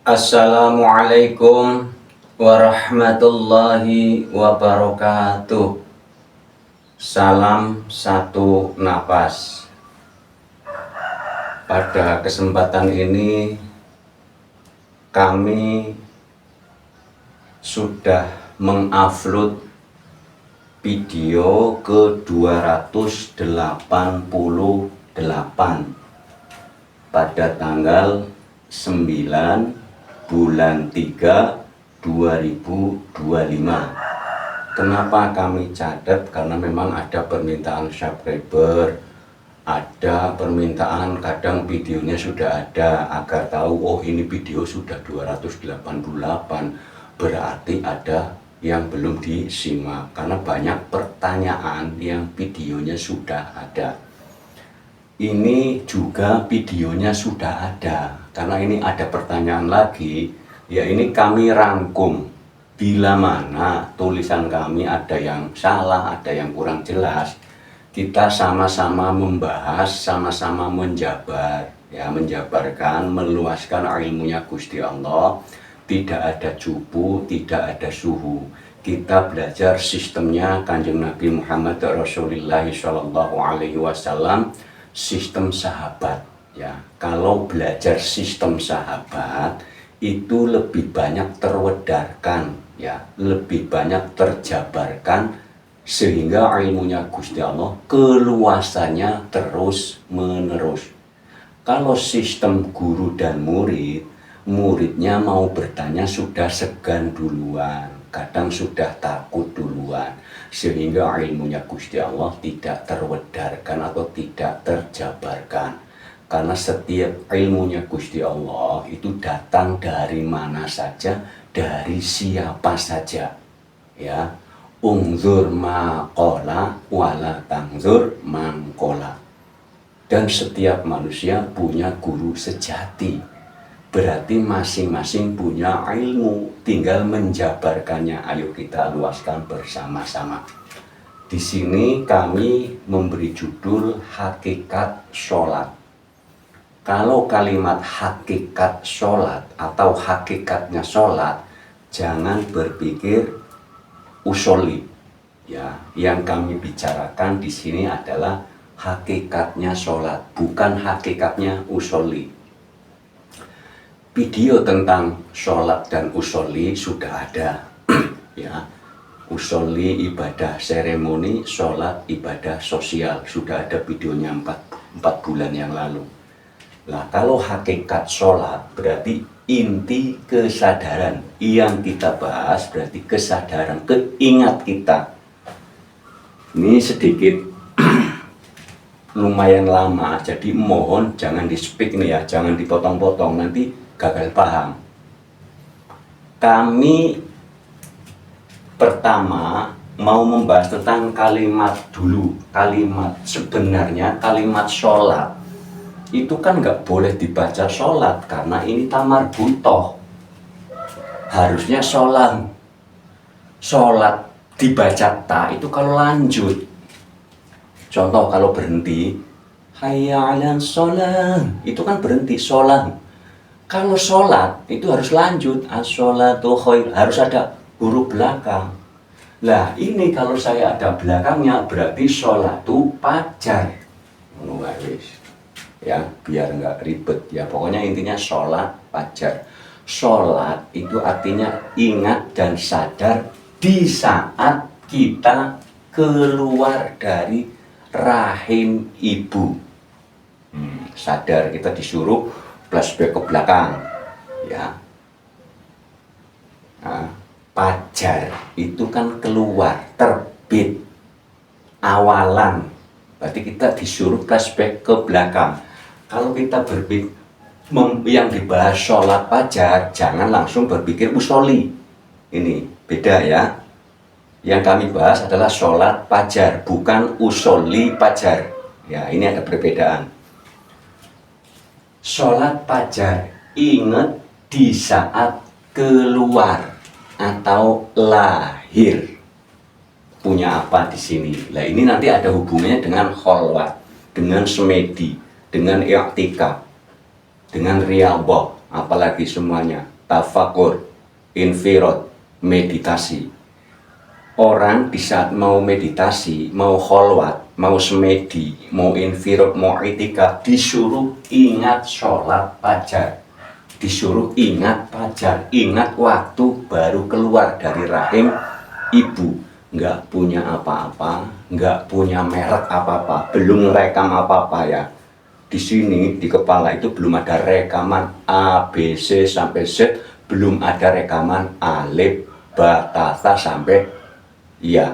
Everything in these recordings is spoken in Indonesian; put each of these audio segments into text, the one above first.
Assalamualaikum warahmatullahi wabarakatuh. Salam satu napas. Pada kesempatan ini kami sudah mengupload video ke 288 pada tanggal 9 bulan 3 2025. Kenapa kami catat? Karena memang ada permintaan subscriber, ada permintaan kadang videonya sudah ada agar tahu oh ini video sudah 288, berarti ada yang belum disimak karena banyak pertanyaan yang videonya sudah ada. Ini juga videonya sudah ada, karena ini ada pertanyaan lagi, ya ini kami rangkum. Bila mana tulisan kami ada yang salah, ada yang kurang jelas, kita sama-sama membahas, sama-sama menjabar, ya menjabarkan, meluaskan ilmunya Gusti Allah. Tidak ada cupu, tidak ada suhu. Kita belajar sistemnya Kanjeng Nabi Muhammad Rasulullah SAW, sistem sahabat. Ya, kalau belajar sistem sahabat itu lebih banyak terwedarkan, ya, lebih banyak terjabarkan, sehingga ilmunya Gusti Allah keluasannya terus menerus. Kalau sistem guru dan murid, muridnya mau bertanya sudah segan duluan, kadang sudah takut duluan, sehingga ilmunya Gusti Allah tidak terwedarkan atau tidak terjabarkan. Karena setiap ilmunya Gusti Allah itu datang dari mana saja, dari siapa saja. Ya, ungzur maqala wala tangzur mangkola. Dan setiap manusia punya guru sejati. Berarti masing-masing punya ilmu, tinggal menjabarkannya. Ayo kita luaskan bersama-sama. Di sini kami memberi judul Hakikat Sholat. Kalau kalimat hakikat sholat atau hakikatnya sholat, jangan berpikir usoli. Ya, yang kami bicarakan di sini adalah hakikatnya sholat, bukan hakikatnya usoli. Video tentang sholat dan usoli sudah ada. Ya, usoli ibadah seremoni, sholat ibadah sosial, sudah ada videonya 4 bulan yang lalu. Nah, kalau hakikat sholat berarti inti kesadaran. Yang kita bahas berarti kesadaran, keingat kita. Ini sedikit lumayan lama, jadi mohon jangan di-speak nih ya, jangan dipotong-potong, nanti gagal paham. Kami pertama mau membahas tentang kalimat dulu. Kalimat sebenarnya, kalimat sholat itu kan nggak boleh dibaca sholat karena ini tamar butoh. Harusnya sholat. Sholat dibaca ta itu kalau lanjut. Contoh kalau berhenti, hayya 'alan sholat, itu kan berhenti sholat. Kalau sholat itu harus lanjut, as-sholatu khair, harus ada huruf belakang. Lah ini kalau saya ada belakangnya berarti sholatu fajar. Ya, biar nggak ribet ya, pokoknya intinya sholat fajar. Sholat itu artinya ingat dan sadar di saat kita keluar dari rahim ibu. Sadar, kita disuruh flashback ke belakang ya. Nah, fajar itu kan keluar, terbit, awalan, berarti kita disuruh flashback ke belakang. Kalau kita berpikir yang dibahas sholat fajar, jangan langsung berpikir usoli. Ini beda ya. Yang kami bahas adalah sholat fajar, bukan usoli fajar. Ya, ini ada perbedaan. Sholat fajar, ingat di saat keluar atau lahir. Punya apa di sini? Nah, ini nanti ada hubungannya dengan kholwat, dengan semedi, dengan i'tikaf, dengan riyadhah, apalagi semuanya. tafakur, infirot, meditasi. Orang di saat mau meditasi, mau kholwat, mau semedi, mau infirot, mau itikaf, disuruh ingat sholat fajar, disuruh ingat fajar, ingat waktu baru keluar dari rahim ibu, nggak punya apa-apa, nggak punya merek apa-apa, belum rekam apa-apa ya. Di sini di kepala itu belum ada rekaman A, B, C sampai Z, belum ada rekaman alif, ba, ta, tha sampai ya,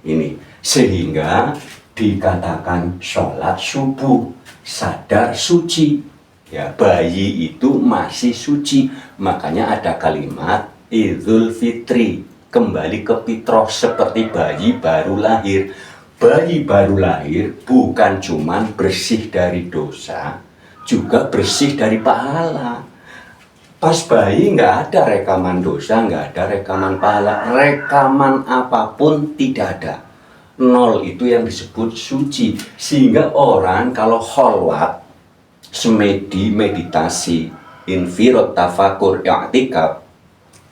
ini sehingga dikatakan sholat subuh, sadar suci. Ya, bayi itu masih suci, makanya ada kalimat Idul Fitri, kembali ke fitrah seperti bayi baru lahir. Bayi baru lahir bukan cuman bersih dari dosa, juga bersih dari pahala. Pas bayi nggak ada rekaman dosa, nggak ada rekaman pahala, rekaman apapun tidak ada. Nol itu yang disebut suci. Sehingga orang kalau kholwat, semedi, meditasi, infirot, tafakur, i'tikaf,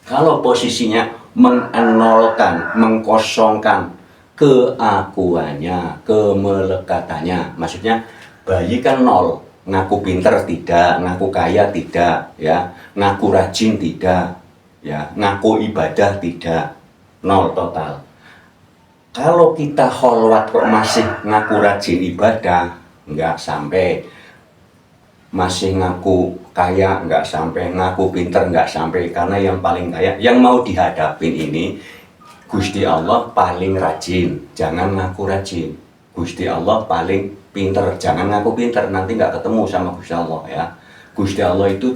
kalau posisinya mengenolkan, mengkosongkan keakuannya, kemelekatannya, maksudnya bayi kan nol. Ngaku pinter tidak, ngaku kaya tidak, ya, ngaku rajin tidak, ya, ngaku ibadah tidak, nol total. Kalau kita kholwat kok masih ngaku rajin ibadah, nggak sampai. Masih ngaku kaya, nggak sampai. Ngaku pinter, nggak sampai. Karena yang paling kaya, yang mau dihadapin ini Gusti Allah paling rajin, jangan ngaku rajin. Gusti Allah paling pinter, jangan ngaku pinter, nanti nggak ketemu sama Gusti Allah ya. Gusti Allah itu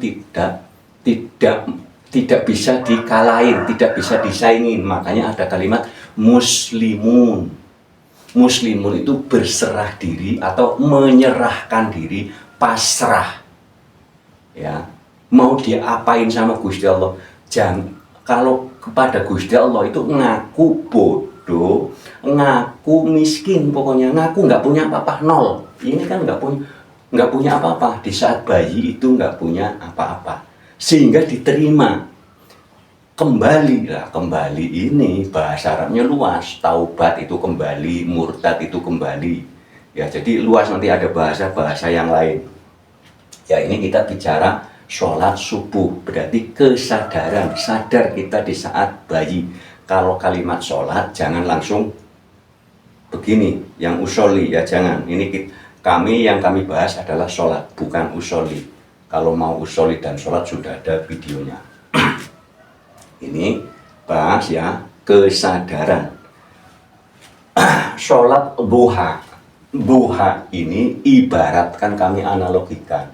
tidak bisa dikalahin, tidak bisa disaingin. Makanya ada kalimat muslimun. Muslimun itu berserah diri atau menyerahkan diri, pasrah. Ya, mau diapain sama Gusti Allah? Jangan, kalau kepada Gusti Allah itu ngaku bodoh, ngaku miskin, pokoknya ngaku nggak punya apa-apa, nol. Ini kan nggak punya apa-apa. Di saat bayi itu nggak punya apa-apa, sehingga diterima. Kembali lah, kembali ini bahasa Arabnya luas. Taubat itu kembali, murtad itu kembali. Ya, jadi luas, nanti ada bahasa-bahasa yang lain. Ya, ini kita bicara sholat subuh, berarti kesadaran, sadar kita di saat bayi. Kalau kalimat sholat jangan langsung begini, yang usoli ya jangan. Ini yang kami bahas adalah sholat, bukan usoli. Kalau mau usoli dan sholat sudah ada videonya. Ini bahas ya kesadaran. Sholat duha. Duha ini ibaratkan, kami analogikan,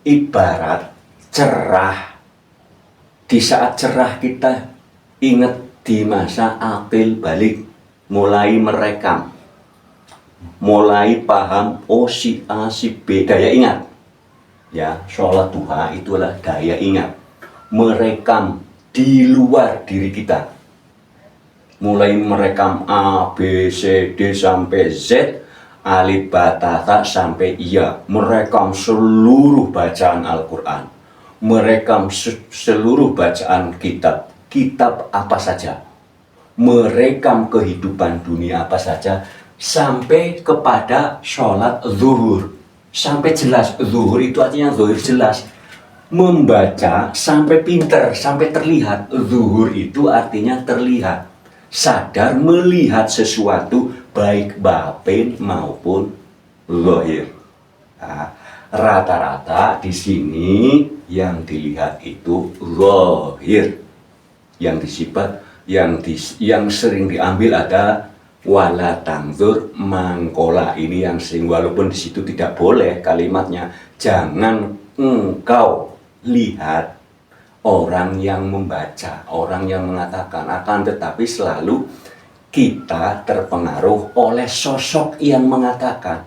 ibarat cerah. Di saat cerah kita ingat di masa akil balik, mulai merekam, mulai paham, oh si A si B, daya ingat. Ya, sholat duha itulah daya ingat, merekam di luar diri kita, mulai merekam A, B, C, D sampai Z, alif, ba, ta, tha sampai iya, merekam seluruh bacaan Al-Quran, merekam seluruh bacaan kitab apa saja, merekam kehidupan dunia apa saja, sampai kepada sholat zuhur, sampai jelas. Zuhur itu artinya zuhur jelas, membaca sampai pinter, sampai terlihat. Zuhur itu artinya terlihat, sadar melihat sesuatu baik batin maupun zahir. Nah, rata-rata di sini yang dilihat itu zahir, yang disifat, yang sering diambil ada wala tangzur mangkola. Ini yang sering, walaupun di situ tidak boleh kalimatnya, jangan engkau lihat orang yang membaca, orang yang mengatakan, akan tetapi selalu kita terpengaruh oleh sosok yang mengatakan.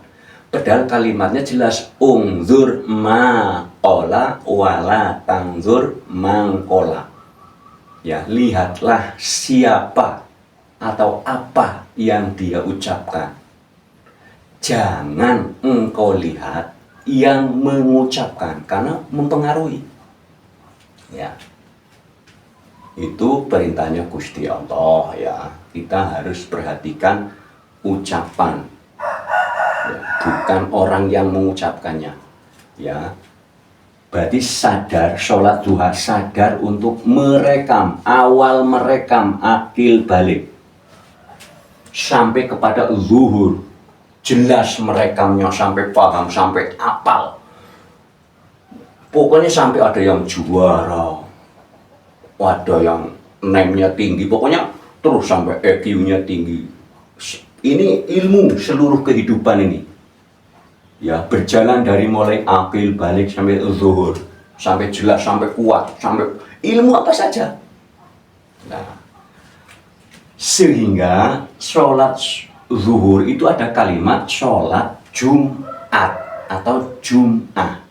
Padahal kalimatnya jelas, ungzur maqola wala tangzur mangkola. Ya, lihatlah siapa atau apa yang dia ucapkan. Jangan engkau lihat yang mengucapkan, karena mempengaruhi. Ya, itu perintahnya Gusti Allah ya. Kita harus perhatikan ucapan, ya, bukan orang yang mengucapkannya. Ya, berarti sadar, sholat duha sadar untuk merekam, awal merekam akil balik sampai kepada zuhur, jelas merekamnya sampai paham, sampai apal. Pokoknya sampai ada yang juara, ada yang nemnya tinggi, pokoknya terus sampai EQ-nya tinggi. Ini ilmu seluruh kehidupan ini. Ya, berjalan dari mulai akil balik sampai zuhur, sampai jelas, sampai kuat, sampai ilmu apa saja. Nah, sehingga sholat zuhur itu ada kalimat sholat Jumat atau Jum'ah.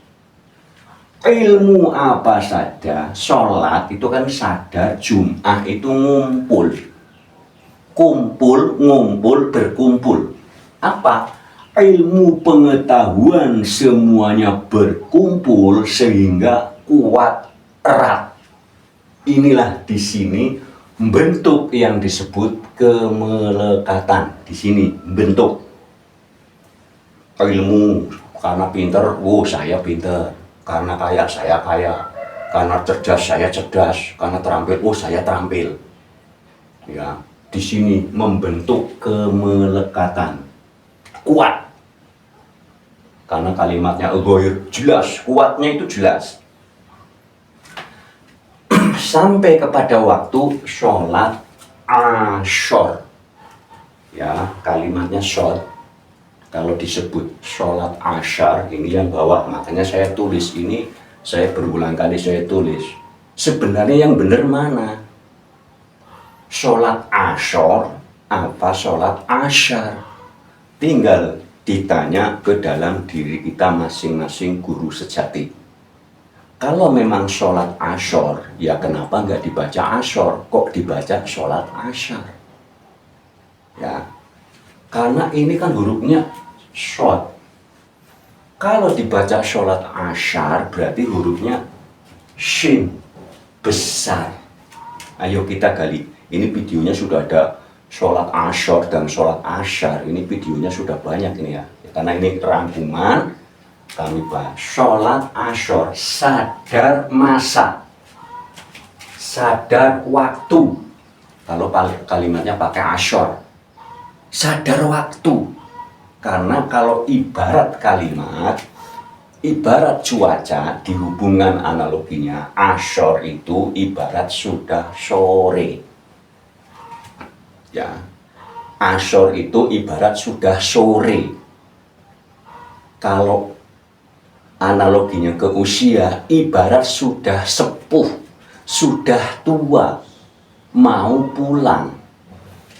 Ilmu apa saja, sholat itu kan sadar, Jum'ah itu ngumpul. Kumpul, ngumpul, berkumpul. Apa? Ilmu pengetahuan semuanya berkumpul sehingga kuat, erat. Inilah di sini bentuk yang disebut kemelekatan. Di sini bentuk ilmu. Karena pinter, saya pinter. Karena kaya, saya kaya. Karena cerdas, saya cerdas. Karena terampil, saya terampil. Ya, di sini membentuk kemelekatan. Kuat. Karena kalimatnya al-ghair jelas, kuatnya itu jelas. Sampai kepada waktu sholat asyar. Ya, kalimatnya short. Kalau disebut sholat asyar, ini yang bawah, makanya saya tulis ini, saya berulang kali saya tulis. Sebenarnya yang benar mana? Sholat asyar apa sholat asyar? Tinggal ditanya ke dalam diri kita masing-masing guru sejati. Kalau memang sholat asyar, ya kenapa nggak dibaca asyar? Kok dibaca sholat asyar? Ya, karena ini kan hurufnya short. Kalau dibaca sholat asyar berarti hurufnya shin, besar. Ayo kita gali. Ini videonya sudah ada sholat asyar dan sholat asyar. Ini videonya sudah banyak ini ya. Karena ini rangkuman kami bahas. Sholat asyar, sadar masa, sadar waktu. Kalau kalimatnya pakai asyar, sadar waktu. Karena kalau ibarat kalimat, ibarat cuaca, di hubungan analoginya, asyar itu ibarat sudah sore. Ya, asyar itu ibarat sudah sore. Kalau analoginya ke usia, ibarat sudah sepuh, sudah tua, mau pulang.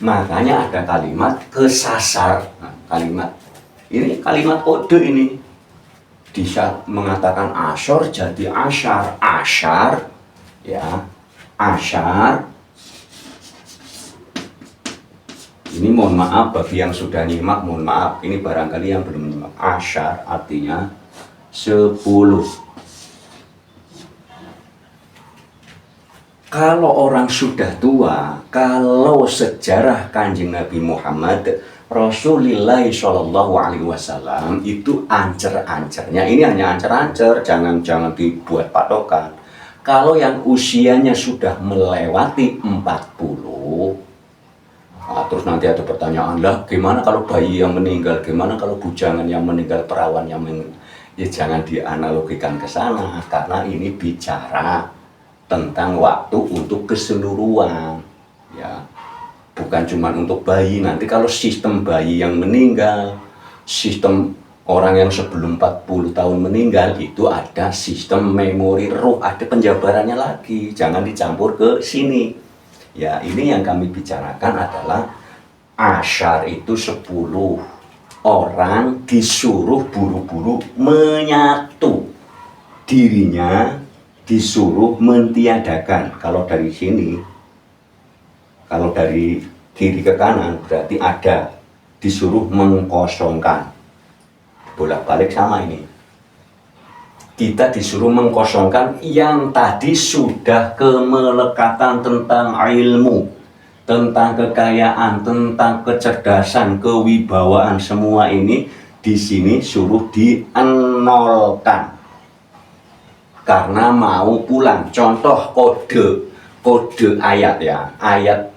Makanya ada kalimat kesasar. Nah, kalimat ini kalimat kode ini. Di saat mengatakan asyar jadi asyar. Asyar ya, asyar. Ini mohon maaf bagi yang sudah nyimak, mohon maaf. Ini barangkali yang belum nyimak. Asyar artinya 10. Kalau orang sudah tua, kalau sejarah Kanjeng Nabi Muhammad Rasulullah Shallallahu Alaihi Wasallam itu ancer-ancernya, ini hanya ancer-ancer, jangan dibuat patokan. Kalau yang usianya sudah melewati 40, nah, terus nanti ada pertanyaan lah, gimana kalau bayi yang meninggal, gimana kalau bujangan yang meninggal, perawan yang meninggal? Ya jangan dianalogikan ke sana, karena ini bicara tentang waktu untuk keseluruhan, ya, bukan cuma untuk bayi. Nanti kalau sistem bayi yang meninggal, sistem orang yang sebelum 40 tahun meninggal, itu ada sistem memori roh, ada penjabarannya lagi, jangan dicampur ke sini. Ya, ini yang kami bicarakan adalah asyar itu 10 orang disuruh buru-buru menyatu, dirinya disuruh mentiadakan. Kalau dari sini, kalau dari kiri ke kanan berarti ada, disuruh mengkosongkan. Bolak-balik sama ini. kita disuruh mengkosongkan yang tadi sudah kemelekatan tentang ilmu, tentang kekayaan, tentang kecerdasan, kewibawaan, semua ini di sini suruh dienolkan karena mau pulang. Contoh kode ayat ya, ayat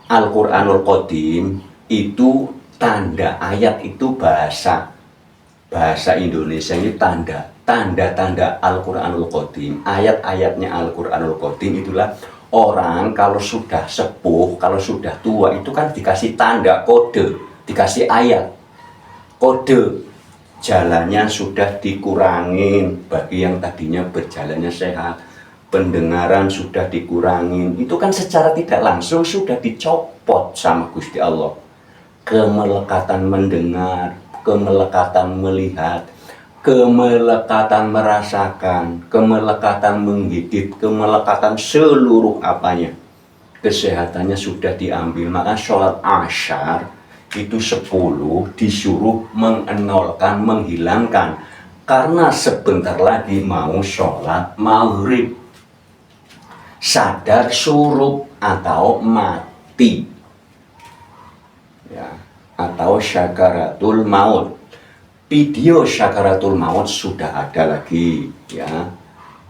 Al-Qur'anul Qadim itu tanda ayat itu bahasa Indonesia ini tanda Al-Qur'anul Qadim, ayat-ayatnya Al-Qur'anul Qadim itulah orang kalau sudah sepuh, kalau sudah tua itu kan dikasih tanda kode, dikasih ayat kode, jalannya sudah dikurangin bagi yang tadinya berjalannya sehat, pendengaran sudah dikurangin, itu kan secara tidak langsung sudah dicopot sama Gusti Allah. Kemelekatan mendengar, kemelekatan melihat, kemelekatan merasakan, kemelekatan menggigit, kemelekatan seluruh apanya, kesehatannya sudah diambil. Maka sholat asyar itu 10 disuruh mengenolkan, menghilangkan, karena sebentar lagi mau sholat maghrib. Sadar syuruk atau mati ya, atau syakaratul maut. Video syakaratul maut sudah ada lagi ya,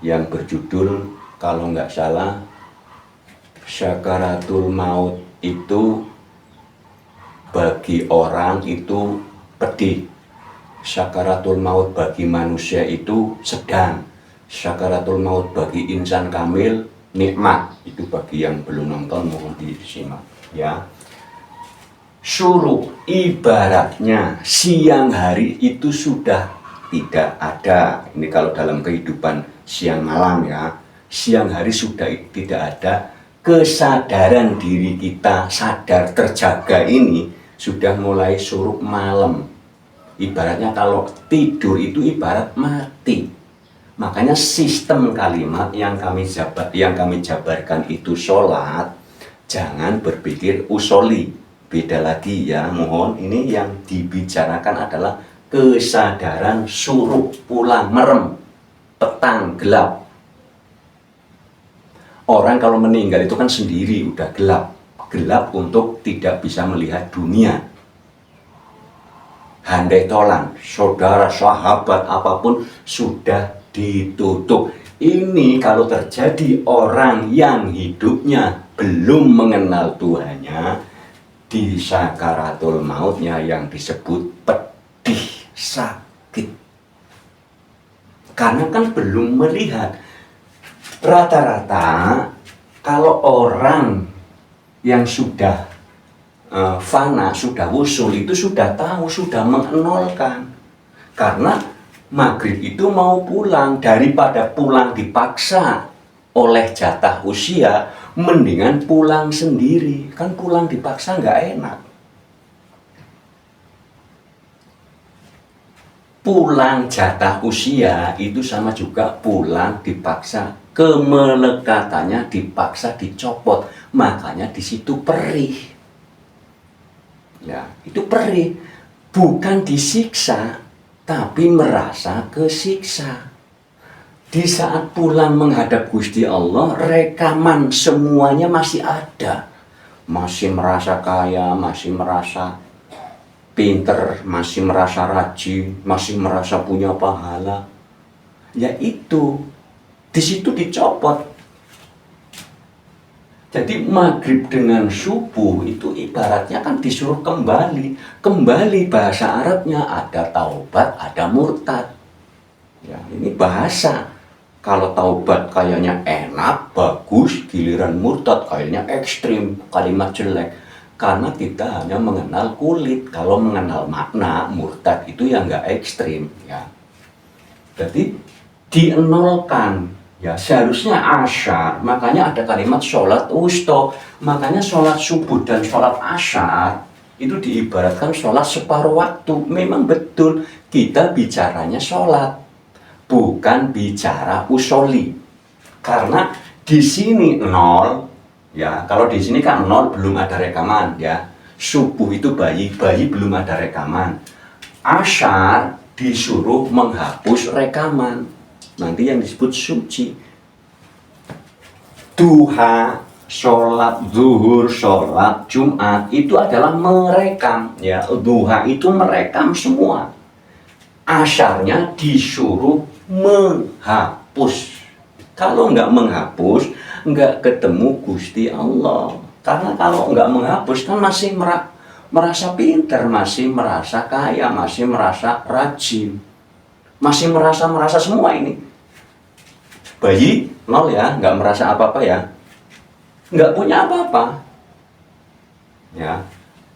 yang berjudul kalau nggak salah syakaratul maut itu bagi orang itu pedih, syakaratul maut bagi manusia itu sedang, syakaratul maut bagi insan kamil nikmat. Itu bagi yang belum nonton mohon disimak ya. Syuruk ibaratnya siang hari itu sudah tidak ada. Ini kalau dalam kehidupan siang malam ya, siang hari sudah tidak ada. Kesadaran diri kita sadar terjaga ini sudah mulai syuruk malam. Ibaratnya kalau tidur itu ibarat mati. Makanya sistem kalimat yang kami jabarkan itu sholat, jangan berpikir usoli. Beda lagi ya, mohon ini yang dibicarakan adalah kesadaran syuruk, pulang merem, petang gelap. Orang kalau meninggal itu kan sendiri udah gelap untuk tidak bisa melihat dunia. Handai tolan, saudara, sahabat, apapun sudah ditutup. Ini kalau terjadi orang yang hidupnya belum mengenal Tuhannya, di sakaratul mautnya yang disebut pedih, sakit. Karena kan belum melihat. Rata-rata kalau orang yang sudah fana, sudah wusul itu sudah tahu, sudah mengenolkan. Karena maghrib itu mau pulang, daripada pulang dipaksa oleh jatah usia, mendingan pulang sendiri. Kan pulang dipaksa nggak enak. Pulang jatah usia itu sama juga pulang dipaksa. Kemelekatannya dipaksa dicopot, makanya di situ perih. Ya, itu perih, bukan disiksa, tapi merasa kesiksa. Di saat pulang menghadap Gusti Allah, rekaman semuanya masih ada. Masih merasa kaya, masih merasa pinter, masih merasa rajin, masih merasa punya pahala. Ya itu, di situ dicopot. Jadi maghrib dengan subuh itu ibaratnya kan disuruh kembali. Kembali bahasa Arabnya ada taubat, ada murtad. Ya, ini bahasa. Kalau taubat kayaknya enak, bagus, giliran murtad kayaknya ekstrim, kalimat jelek. Karena kita hanya mengenal kulit. Kalau mengenal makna, murtad itu ya nggak ekstrim. Ya. Jadi dienolkan. Ya seharusnya asyar, makanya ada kalimat sholat wusto. Makanya sholat subuh dan sholat asyar itu diibaratkan sholat separuh waktu. Memang betul kita bicaranya sholat, bukan bicara usoli. Karena di sini nol, ya kalau di sini kan nol belum ada rekaman ya. Subuh itu bayi belum ada rekaman. Asyar disuruh menghapus rekaman. nanti yang disebut suci. Duha, sholat zuhur, sholat Jumat itu adalah merekam, ya. Duha itu merekam semua. Asyarnya disuruh menghapus. Kalau nggak menghapus, nggak ketemu Gusti Allah. Karena kalau nggak menghapus kan masih merasa pintar, masih merasa kaya, masih merasa rajin, masih merasa semua ini. Bayi nol ya, nggak merasa apa-apa ya, nggak punya apa-apa. Ya,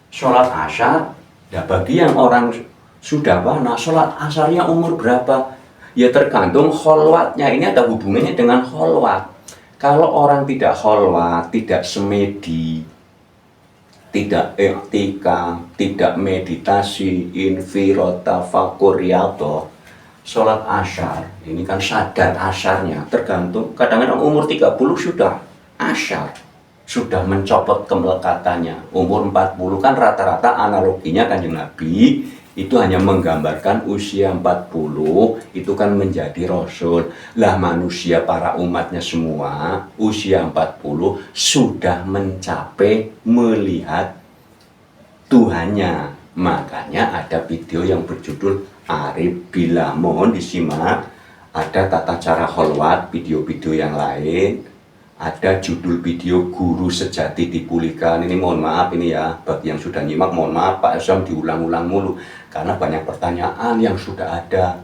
sholat asyar, ya bagi yang orang sudah fana, sholat asyarnya umur berapa? Ya tergantung kholwatnya. Ini ada hubungannya dengan kholwat. Kalau orang tidak kholwat, tidak semedi, tidak iktikaf, tidak meditasi, infirot, tafakur, riyadhah, sholat asyar, ini kan sadar asyarnya, tergantung, kadang-kadang umur 30 sudah asyar, sudah mencopot kemelekatannya. Umur 40 kan rata-rata analoginya Kanjeng Nabi itu hanya menggambarkan usia 40 itu kan menjadi rasul. Lah manusia para umatnya semua usia 40 sudah mencapai melihat Tuhannya. Makanya ada video yang berjudul Arif Billah, mohon disimak. Ada tata cara kholwat, video-video yang lain. Ada judul video Guru Sejati Dipulihkan. Ini mohon maaf ini ya, bagi yang sudah nyimak mohon maaf Pak Esam diulang-ulang mulu karena banyak pertanyaan yang sudah ada.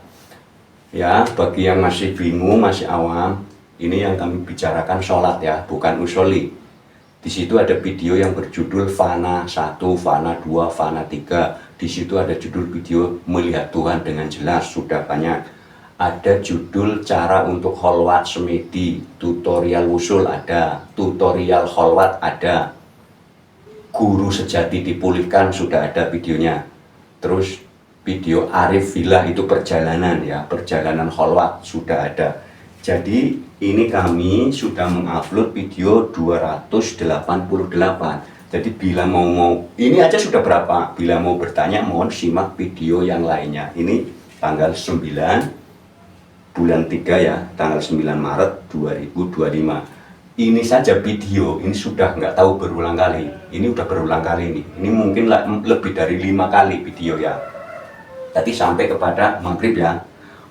Ya, bagi yang masih bingung, masih awam, ini yang kami bicarakan sholat ya, bukan usoli. Di situ ada video yang berjudul Fana 1, Fana 2, Fana 3. Di situ ada judul video Melihat Tuhan dengan Jelas, sudah banyak. Ada judul cara untuk kholwat semedi, tutorial wusul ada, tutorial kholwat ada, Guru Sejati Dipulihkan sudah ada videonya. Terus video Arif Billah itu perjalanan ya, perjalanan kholwat sudah ada. Jadi ini kami sudah mengupload video 288. Jadi bila mau ini aja sudah berapa? Bila mau bertanya mohon simak video yang lainnya. Ini tanggal 9 bulan 3 ya, tanggal 9 Maret 2025. Ini saja video, ini sudah nggak tahu berulang kali. Ini udah berulang kali ini. Ini mungkin lebih dari 5 kali video ya. Tadi sampai kepada maghrib ya.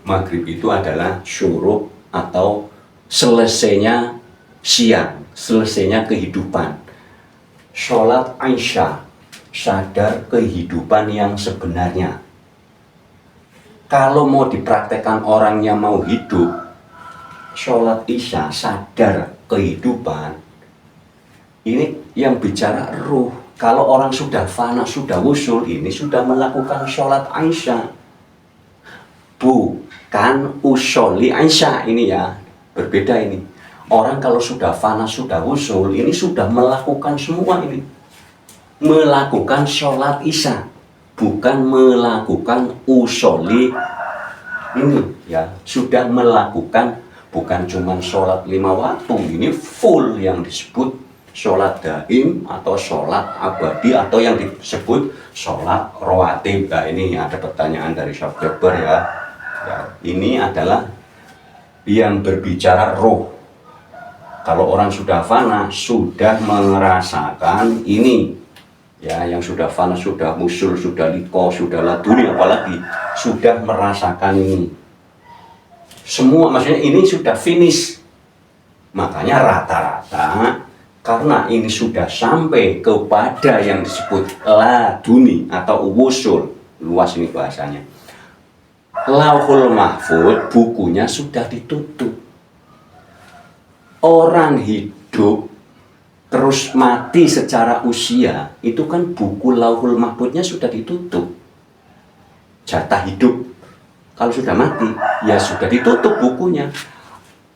Maghrib itu adalah syuruk atau selesainya siang, selesainya kehidupan. Sholat Aisyah, sadar kehidupan yang sebenarnya. Kalau mau dipraktekkan orangnya mau hidup, sholat isya sadar kehidupan, ini yang bicara ruh. Kalau orang sudah fana, sudah wusul, ini sudah melakukan sholat Aisyah, bukan usoli Aisyah. Ini ya, berbeda ini. Orang kalau sudah fana, sudah wusul, ini sudah melakukan semua ini, melakukan sholat isya, bukan melakukan usoli ini ya, sudah melakukan, bukan cuma sholat 5 waktu, ini full yang disebut sholat daim atau sholat abadi atau yang disebut sholat rawatib. Nah, ini ada pertanyaan dari subscriber ya. Ini adalah yang berbicara roh. Kalau orang sudah fana, sudah merasakan ini ya, yang sudah fana, sudah musul, sudah liko, sudah laduni, apalagi sudah merasakan ini semua, maksudnya ini sudah finish. Makanya rata-rata karena ini sudah sampai kepada yang disebut laduni atau wusul, luas ini bahasanya, Lauhul Mahfud bukunya sudah ditutup. Orang hidup terus mati secara usia, itu kan buku Lauhul Mahfudnya sudah ditutup. Jatah hidup, kalau sudah mati, ya sudah ditutup bukunya.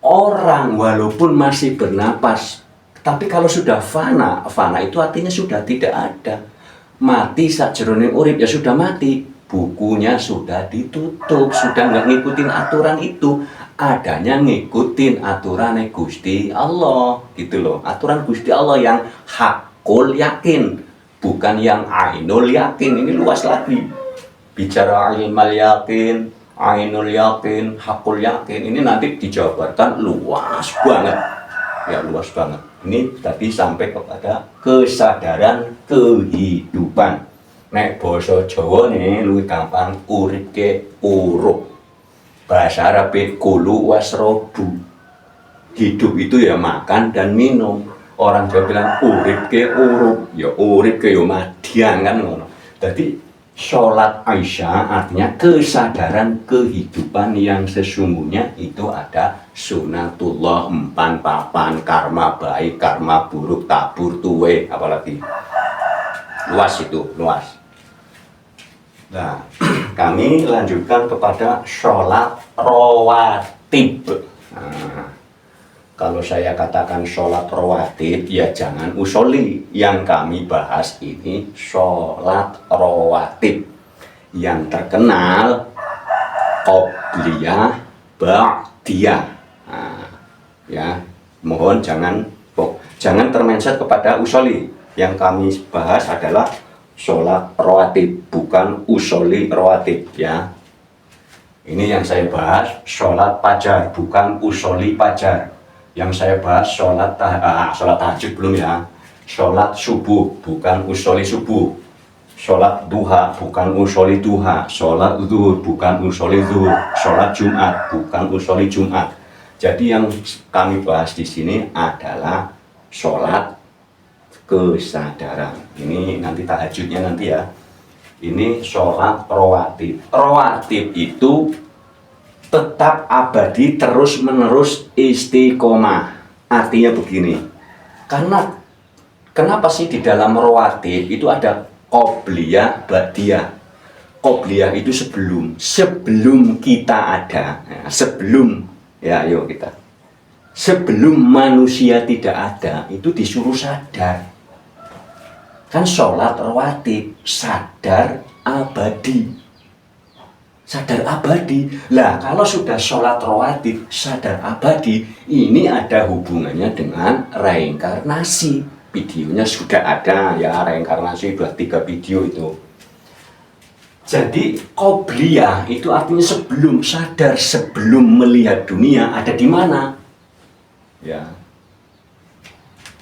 Orang walaupun masih bernapas, tapi kalau sudah fana, fana itu artinya sudah tidak ada. Mati sakjroning urip, ya sudah mati. Bukunya sudah ditutup, sudah nggak ngikutin aturan itu. Adanya ngikutin aturan Gusti Allah gitu loh, aturan Gusti Allah yang hakul yakin, bukan yang ainul yakin. Ini luas lagi, bicara ilmal yakin, ainul yakin, hakul yakin, ini nanti dijabarkan luas banget. Ya luas banget. Ini tadi sampai kepada kesadaran kehidupan. Nek basa Jawa nih luwih gampang, urip ke uruk. Bahasa Arab kulu wasrobu. Hidup itu ya makan dan minum. Orang Jawa bilang urip ke uruk, ya urip ke yo madiang kan ngono. Jadi sholat Aisyah artinya kesadaran kehidupan yang sesungguhnya itu ada sunatullah, empan papan, karma baik, karma buruk, tabur tuwe, apalagi luas itu, luas. Nah, kami lanjutkan kepada sholat rawatib. Nah, kalau saya katakan sholat rawatib, ya jangan usoli. Yang kami bahas ini sholat rawatib. Yang terkenal qobliyah, ba'diyah. Nah, ya, mohon jangan termindset kepada usoli. Yang kami bahas adalah sholat rawatib, bukan usoli rawatib ya. Ini yang saya bahas sholat fajar, bukan usoli fajar. Yang saya bahas sholat tahajud belum ya. Sholat subuh, bukan usoli subuh. Sholat duha, bukan usoli duha. Sholat zuhur, bukan usoli zuhur. Sholat Jumat, bukan usoli Jumat. Jadi yang kami bahas di sini adalah sholat kesadaran. Ini nanti tahajudnya nanti ya. Ini sholat rawatib. Rawatib itu tetap abadi, terus menerus istiqomah. Artinya begini. Karena kenapa sih di dalam rawatib itu ada qobliyah, ba'diyah. Qobliyah itu sebelum kita ada, sebelum ya ayo kita. Sebelum manusia tidak ada, itu disuruh sadar. Kan sholat rawatib, sadar abadi. Sadar abadi. Lah kalau sudah sholat rawatib, sadar abadi, ini ada hubungannya dengan reinkarnasi. Videonya sudah ada ya, reinkarnasi udah 3 video itu. Jadi qobliyah itu artinya sebelum sadar, sebelum melihat dunia ada di mana? Ya.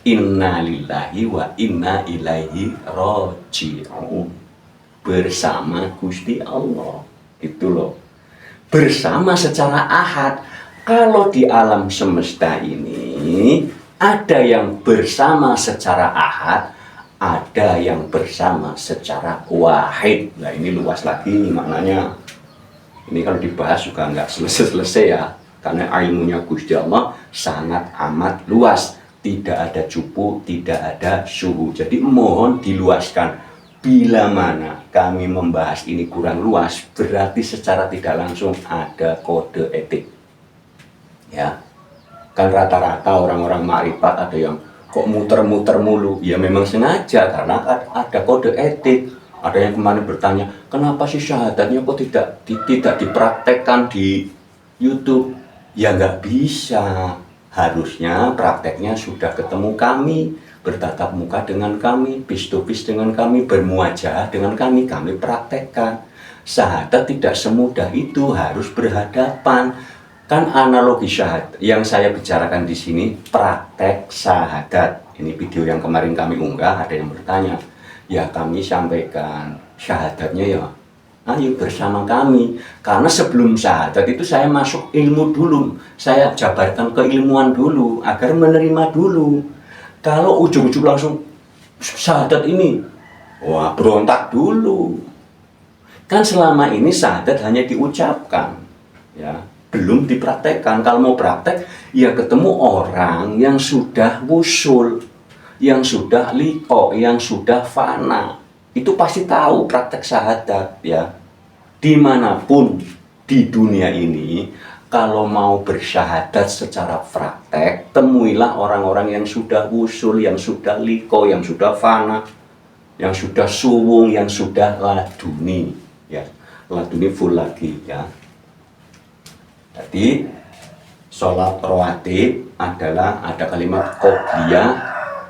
Inna lillahi wa inna ilaihi raji'un. Bersama Gusti Allah. Itu loh. Bersama secara ahad. Kalau di alam semesta ini ada yang bersama secara ahad, ada yang bersama secara wahid. Nah ini luas lagi maknanya. Ini kalau dibahas juga nggak selesai-selesai ya. Karena ilmunya Gusti Allah sangat amat luas. Tidak ada cupu, tidak ada suhu. Jadi mohon diluaskan. Bila mana kami membahas ini kurang luas, berarti secara tidak langsung ada kode etik. Ya, kan rata-rata orang-orang makrifat ada yang kok muter-muter mulu. Ya memang sengaja karena ada kode etik. Ada yang kemarin bertanya, kenapa sih syahadatnya kok tidak dipraktekkan di YouTube? Ya nggak bisa. Harusnya prakteknya sudah ketemu kami, bertatap muka dengan kami, face to face dengan kami, bermuajah dengan kami praktekkan. Syahadat tidak semudah itu, harus berhadapan. Kan analogi syahadat yang saya bicarakan di sini praktek syahadat. Ini video yang kemarin kami unggah, ada yang bertanya. Ya kami sampaikan syahadatnya ya ayo bersama kami. Karena sebelum syahadat itu saya masuk ilmu dulu. Saya jabarkan keilmuan dulu agar menerima dulu. Kalau ujung-ujung langsung syahadat ini, wah berontak dulu. Kan selama ini syahadat hanya diucapkan, ya, belum dipraktekkan. Kalau mau praktek, ya ketemu orang yang sudah wusul, yang sudah liqa, yang sudah fana. Itu pasti tahu praktek syahadat ya. Dimanapun di dunia ini, kalau mau bersyahadat secara praktek, temuilah orang-orang yang sudah wusul, yang sudah liqa, yang sudah fana, yang sudah suwung, yang sudah laduni ya. Laduni full lagi ya. Jadi sholat rawatib adalah ada kalimat qobliyah,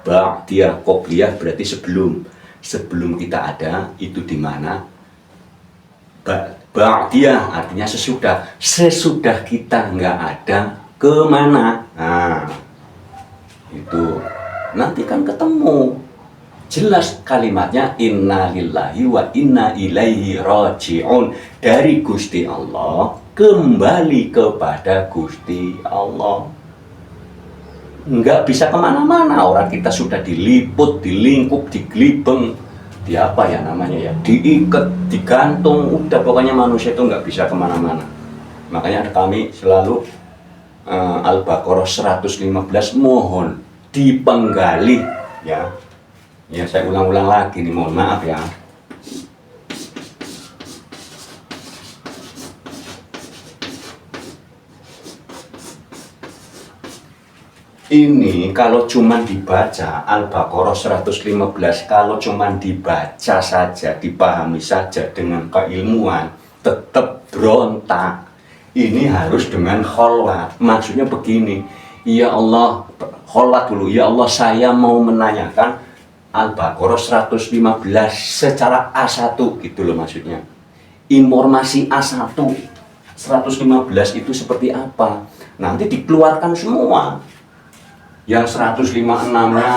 ba'diyah. Qobliyah berarti sebelum kita ada itu di mana. Ba'diyah artinya sesudah kita nggak ada, kemana? Nah, itu nanti kan ketemu jelas kalimatnya, inna lillahi wa inna ilaihi raji'un, dari Gusti Allah kembali kepada Gusti Allah. Nggak bisa kemana-mana, orang kita sudah diliput, dilingkup, digelibeng, di apa ya namanya ya, diikat, digantung, udah pokoknya manusia itu nggak bisa kemana-mana. Makanya kami selalu Al-Baqarah 115 mohon dipenggali ya. Ya saya ulang-ulang lagi nih, mohon maaf ya. Ini kalau cuman dibaca Al-Baqarah 115, kalau cuman dibaca saja, dipahami saja dengan keilmuan, tetap berontak. Ini harus dengan kholwat. Maksudnya begini, ya Allah, kholwat dulu, ya Allah saya mau menanyakan Al-Baqarah 115 secara A1 gitu loh maksudnya. Informasi A1 115 itu seperti apa? Nanti dikeluarkan semua. Yang 156-nya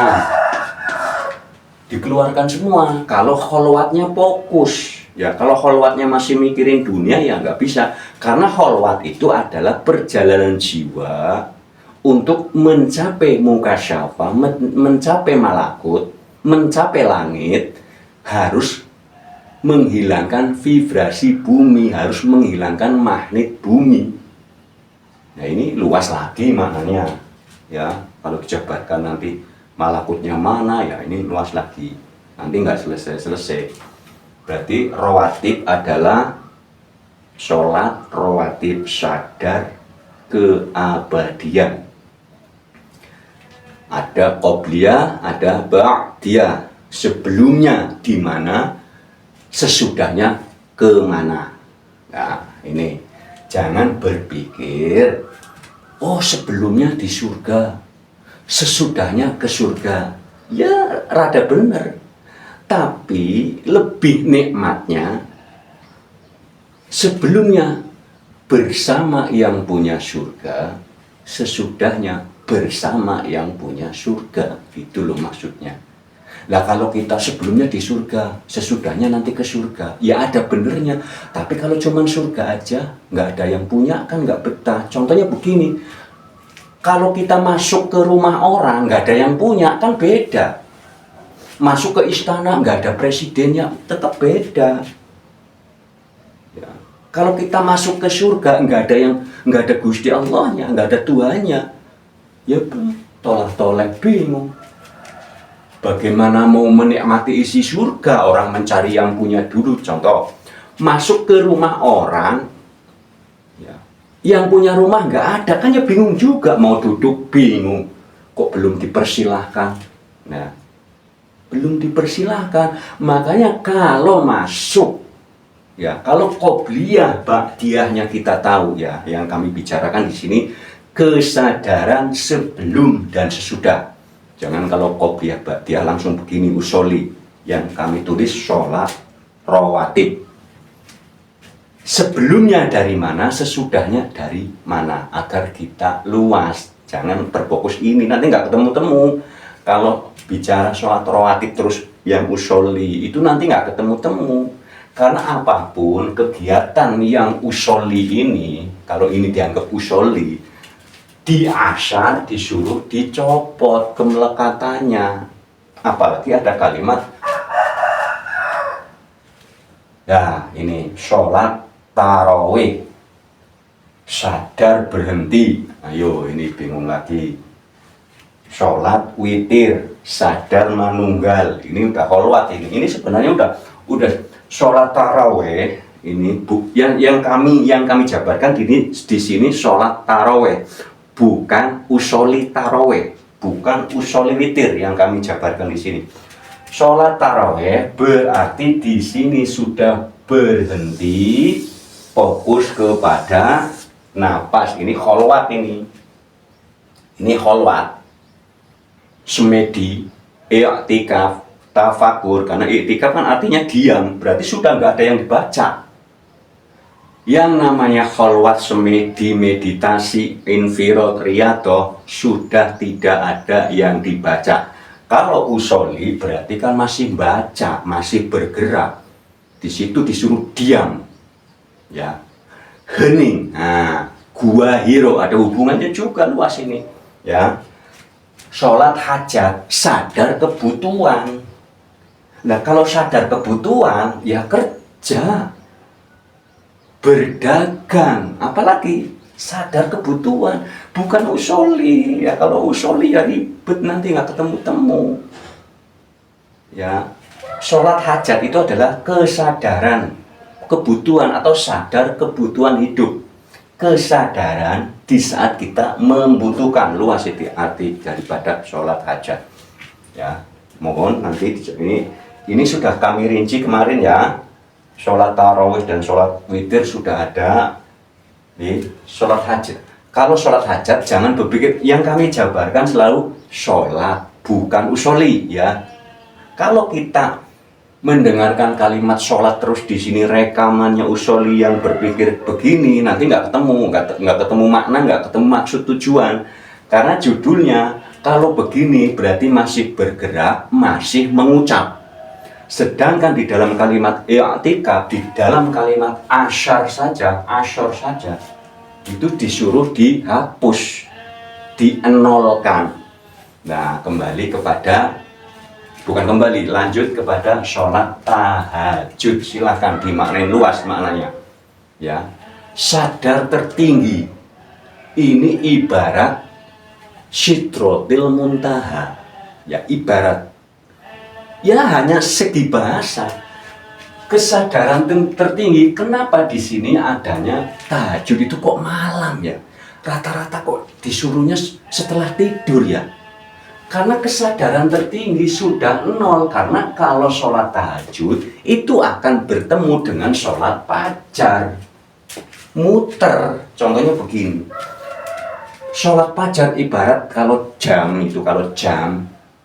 dikeluarkan semua. Kalau kholwatnya fokus, ya kalau kholwatnya masih mikirin dunia ya nggak bisa. Karena kholwat itu adalah perjalanan jiwa untuk mencapai mukasyafah, mencapai malakut, mencapai langit, harus menghilangkan vibrasi bumi, harus menghilangkan magnet bumi. Nah ini luas lagi maknanya ya. Kalau dijabarkan nanti malakutnya mana ya, ini luas lagi, nanti nggak selesai. Berarti rawatib adalah sholat rawatib sadar keabadian. Ada qobliyah, ada ba'diyah, sebelumnya di mana, sesudahnya kemana. Nah ini jangan berpikir oh sebelumnya di surga, sesudahnya ke surga. Ya rada bener, tapi lebih nikmatnya sebelumnya bersama yang punya surga, sesudahnya bersama yang punya surga. Gitu loh maksudnya. Lah kalau kita sebelumnya di surga, sesudahnya nanti ke surga, ya ada benernya. Tapi kalau cuman surga aja, nggak ada yang punya, kan nggak betah. Contohnya begini, kalau kita masuk ke rumah orang, nggak ada yang punya, kan beda. Masuk ke istana, nggak ada presidennya, tetap beda. Ya. Kalau kita masuk ke surga, nggak ada Gusti Allahnya, nggak ada Tuhannya, ya tolak-tolak bingung. Bagaimana mau menikmati isi surga? Orang mencari yang punya dulu. Contoh, masuk ke rumah orang, ya, yang punya rumah nggak ada, kan ya bingung juga, mau duduk bingung, kok belum dipersilahkan. Nah, belum dipersilahkan. Makanya kalau masuk, ya kalau qobliyah ba'diyahnya kita tahu ya, yang kami bicarakan di sini kesadaran sebelum dan sesudah. Jangan kalau qobliyah ba'diyah langsung begini usoli, yang kami tulis sholat rawatib. Sebelumnya dari mana, sesudahnya dari mana, agar kita luas. Jangan terfokus ini, nanti nggak ketemu-temu. Kalau bicara sholat rawatib terus yang usoli, itu nanti nggak ketemu-temu. Karena apapun kegiatan yang usoli ini, kalau ini dianggap usoli, di asyar disuruh dicopot kemelekatannya. Apalagi ada kalimat, ya ini sholat tarawih sadar berhenti. Ayo ini bingung lagi. Sholat witir sadar manunggal, ini udah kholwat. Ini sebenarnya udah sholat tarawih. Ini yang kami jabarkan di sini sholat tarawih, bukan usoli tarawih, bukan usoli witir yang kami jabarkan di sini. Sholat tarawih berarti di sini sudah berhenti, fokus kepada napas. Ini kholwat, ini kholwat, semedi, i'tikaf, tafakur. Karena i'tikaf kan artinya diam, berarti sudah nggak ada yang dibaca. Yang namanya kholwat semedi, meditasi, infirot, riyadhah sudah tidak ada yang dibaca. Kalau usoli berarti kan masih baca, masih bergerak. Di situ disuruh diam, ya, hening. Nah, gua hiro ada hubungannya juga luas ini, ya. Sholat hajat sadar kebutuhan. Nah, kalau sadar kebutuhan ya kerja, berdagang, apalagi sadar kebutuhan, bukan usoli. Ya kalau usoli ya ribet, nanti nggak ketemu-temu. Ya, sholat hajat itu adalah kesadaran kebutuhan atau sadar kebutuhan hidup. Kesadaran di saat kita membutuhkan, luas itu arti daripada sholat hajat. Ya, mohon nanti ini sudah kami rinci kemarin ya. Sholat tarawih dan sholat witir sudah ada di sholat hajat. Kalau sholat hajat jangan berpikir, yang kami jabarkan selalu sholat, bukan usoli ya. Kalau kita mendengarkan kalimat sholat terus di sini rekamannya usoli yang berpikir begini, nanti nggak ketemu makna, nggak ketemu maksud tujuan. Karena judulnya kalau begini berarti masih bergerak, masih mengucap. Sedangkan di dalam kalimat i'tikaf, di dalam kalimat asyar saja, itu disuruh dihapus, dienolkan. Nah, lanjut kepada sholat tahajud. Silahkan dimaknain luas maknanya. Ya, sadar tertinggi. Ini ibarat sidratil muntaha. Ya, ibarat ya hanya segi bahasa. Kesadaran tertinggi. Kenapa di sini adanya tahajud itu kok malam ya? Rata-rata kok disuruhnya setelah tidur ya? Karena kesadaran tertinggi sudah nol. Karena kalau sholat tahajud itu akan bertemu dengan sholat fajar. Muter. Contohnya begini. Sholat fajar ibarat kalau jam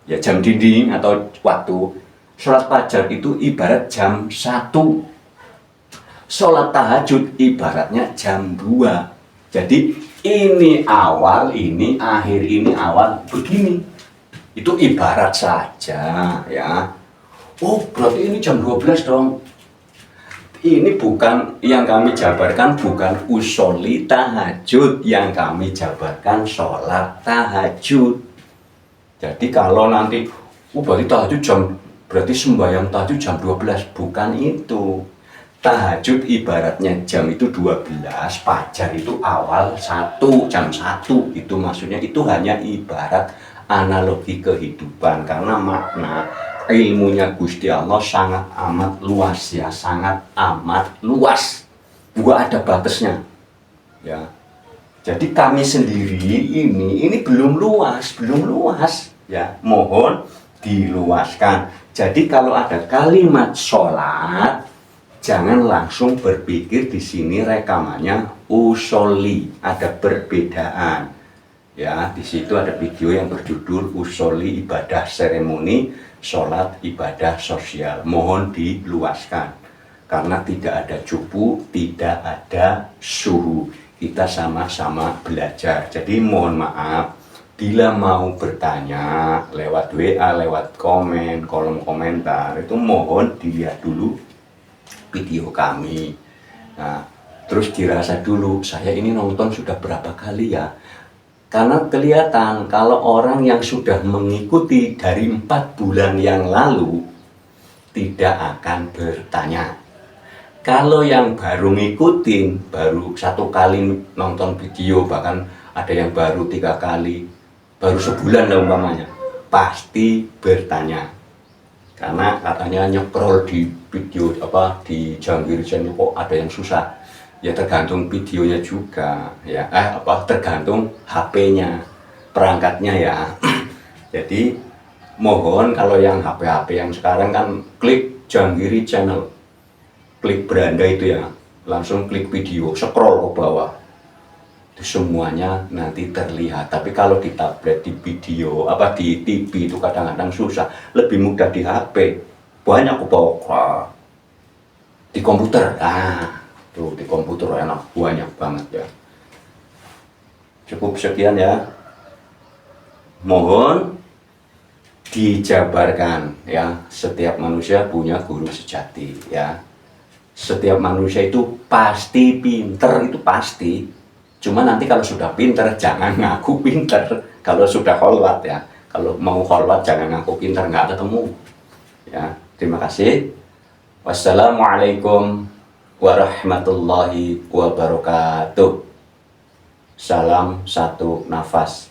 ya jam dinding atau waktu. Sholat fajar itu ibarat jam 1. Sholat tahajud ibaratnya jam 2. Jadi ini awal, ini akhir, ini awal, begini. Itu ibarat saja ya. Oh berarti ini jam 12 dong. Ini bukan yang kami jabarkan, bukan usoli tahajud. Yang kami jabarkan sholat tahajud. Jadi kalau nanti berarti sembahyang tahajud jam 12, bukan itu. Tahajud ibaratnya jam itu 12, fajar itu awal jam 1. Itu maksudnya, itu hanya ibarat analogi kehidupan. Karena makna ilmunya Gusti Allah sangat amat luas ya, sangat amat luas. Bukan ada batasnya. Ya. Jadi kami sendiri ini belum luas ya, mohon diluaskan. Jadi kalau ada kalimat sholat, jangan langsung berpikir di sini rekamannya usoli, ada perbedaan. Ya, di situ ada video yang berjudul usoli ibadah seremoni, sholat ibadah sosial. Mohon diluaskan karena tidak ada cupu, tidak ada suruh. Kita sama-sama belajar. Jadi mohon maaf, bila mau bertanya lewat WA, lewat komen, kolom komentar, itu mohon dilihat dulu video kami. Nah, terus dirasa dulu, saya ini nonton sudah berapa kali ya? Karena kelihatan kalau orang yang sudah mengikuti dari 4 bulan yang lalu tidak akan bertanya. Kalau yang baru ngikutin, baru 1 kali nonton video, bahkan ada yang baru 3 kali, baru sebulan lah umpamanya, pasti bertanya. Karena katanya nyekrol di video di Janggir channel kok ada yang susah. Ya tergantung videonya juga ya, tergantung HP-nya, perangkatnya ya. Jadi mohon kalau yang HP-HP yang sekarang kan klik Janggiri channel, klik beranda itu ya, langsung klik video, scroll ke bawah, itu semuanya nanti terlihat. Tapi kalau di tablet, di video, di TV itu kadang-kadang susah. Lebih mudah di HP, banyak ke bawah di komputer. Tuh di komputer enak, banyak banget ya. Cukup sekian ya. Mohon dijabarkan ya, setiap manusia punya guru sejati ya. Setiap manusia itu pasti pinter, itu pasti. Cuma nanti kalau sudah pinter jangan ngaku pinter. Kalau sudah kholwat ya, kalau mau kholwat jangan ngaku pinter, nggak ketemu ya. Terima kasih. Wassalamualaikum warahmatullahi wabarakatuh. Salam satu nafas.